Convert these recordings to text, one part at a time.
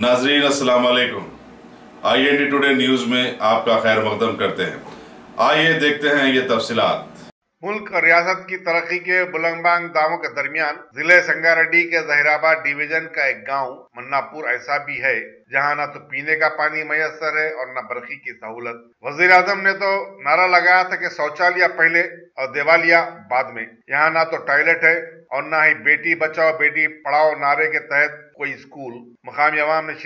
नाजरीन अस्सलाम वालेकुम। IND टुडे न्यूज में आपका खैर मकदम करते हैं। आइए देखते हैं ये तफसीलात। मुल्क और रियासत की तरक्की के बुलंदबांग दावों के दरमियान जिले संगारेड्डी के जहीराबाद डिवीजन का एक गांव मन्नापुर ऐसा भी है जहां न तो पीने का पानी मयसर है और न बरकी की सहूलत। वजीर आजम ने तो नारा लगाया था कि शौचालय पहले और देवालिया बाद में। यहाँ न तो टॉयलेट है और न ही बेटी बचाओ बेटी पढ़ाओ नारे के तहत कोई स्कूल। मकामी अवाम ने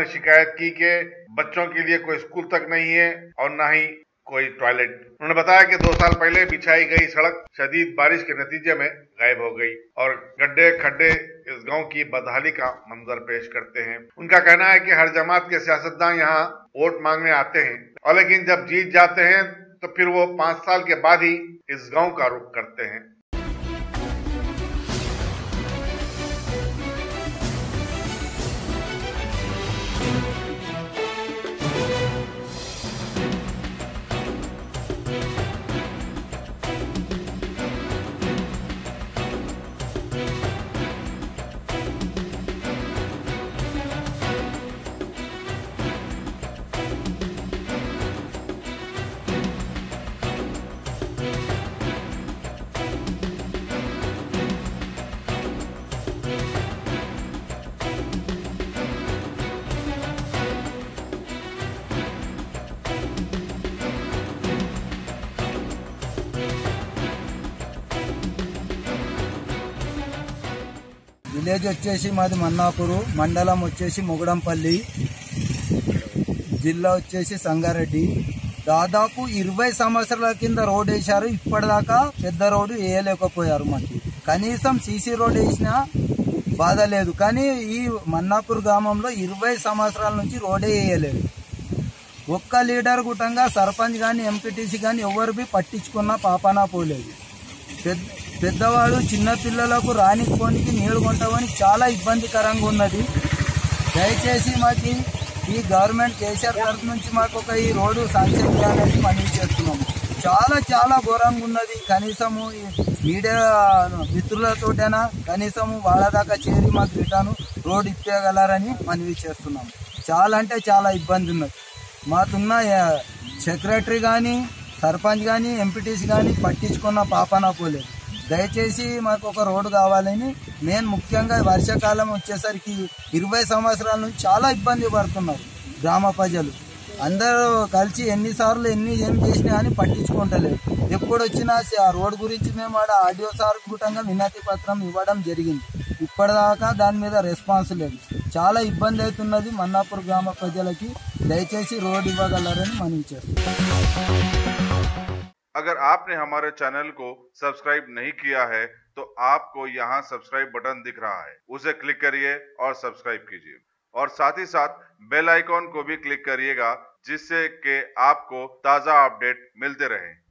शिकायत की कि बच्चों के लिए कोई स्कूल तक नहीं है और न ही कोई टॉयलेट। उन्होंने बताया कि 2 साल पहले बिछाई गई सड़क शदीद बारिश के नतीजे में गायब हो गई और गड्ढे खड्डे इस गांव की बदहाली का मंजर पेश करते हैं। उनका कहना है कि हर जमात के सियासतदान यहाँ वोट मांगने आते हैं और लेकिन जब जीत जाते हैं तो फिर वो 5 साल के बाद ही इस गांव का रुख करते हैं। విలేజ్ వచ్చేసి మాది మన్నాపూరు, మండలం వచ్చేసి మొగడంపల్లి, జిల్లా వచ్చేసి సంగారెడ్డి. దాదాపు 20 సంవత్సరాల కింద రోడ్ వేశారు. ఇప్పటిదాకా పెద్ద రోడ్డు వేయలేకపోయారు. మాకు కనీసం సీసీ రోడ్ వేసినా బాధ లేదు, కానీ ఈ మన్నాపూర్ గ్రామంలో 20 సంవత్సరాల నుంచి రోడే వేయలేదు. ఒక్క లీడర్ గుటంగా సర్పంచ్ కానీ ఎంపీటీసీ కానీ ఎవరు పట్టించుకున్నా పాపానా పోలేదు. పెద్దవాడు చిన్న పిల్లలకు రానిపోనికి నీళ్లు కొంటామని చాలా ఇబ్బందికరంగా ఉన్నది. దయచేసి మాకు ఈ గవర్నమెంట్ కేసీఆర్ తరఫు నుంచి మాకు ఒక ఈ రోడ్డు శాంక్షన్ చేయాలని మనవి చేస్తున్నాము. చాలా ఘోరంగా ఉన్నది. కనీసము మీడియా మిత్రులతోటైనా కనీసము వాళ్ళ దాకా చేరి మాకు రిటర్న్ రోడ్డు ఇప్పగలరని మనవి చేస్తున్నాము. చాలా అంటే చాలా ఇబ్బంది ఉన్నది. మాకున్న సెక్రటరీ కానీ సర్పంచ్ కానీ ఎంపీటీసీ కానీ పట్టించుకున్న పాపనా పోలేదు. దయచేసి మాకు ఒక రోడ్డు కావాలని. నేను ముఖ్యంగా వర్షాకాలం వచ్చేసరికి 20 సంవత్సరాల నుంచి చాలా ఇబ్బంది పడుతున్నారు గ్రామ ప్రజలు. అందరూ కలిసి ఎన్నిసార్లు ఏం చేసినా అని పట్టించుకుంటలేదు. ఎప్పుడు వచ్చినా ఆ రోడ్డు గురించి మేము ఆడ ఆడియో సార్ కూటంగా వినతి పత్రం ఇవ్వడం జరిగింది. ఇప్పటిదాకా దాని మీద రెస్పాన్స్ లేదు. చాలా ఇబ్బంది అవుతున్నది మన్నాపూర్ గ్రామ ప్రజలకి. దయచేసి రోడ్డు ఇవ్వగలరని మనవి చేస్తున్నాం. अगर आपने हमारे चैनल को सब्सक्राइब नहीं किया है तो आपको यहाँ सब्सक्राइब बटन दिख रहा है, उसे क्लिक करिए और सब्सक्राइब कीजिए और साथ ही साथ बेल आइकॉन को भी क्लिक करिएगा जिससे कि आपको ताज़ा अपडेट मिलते रहे।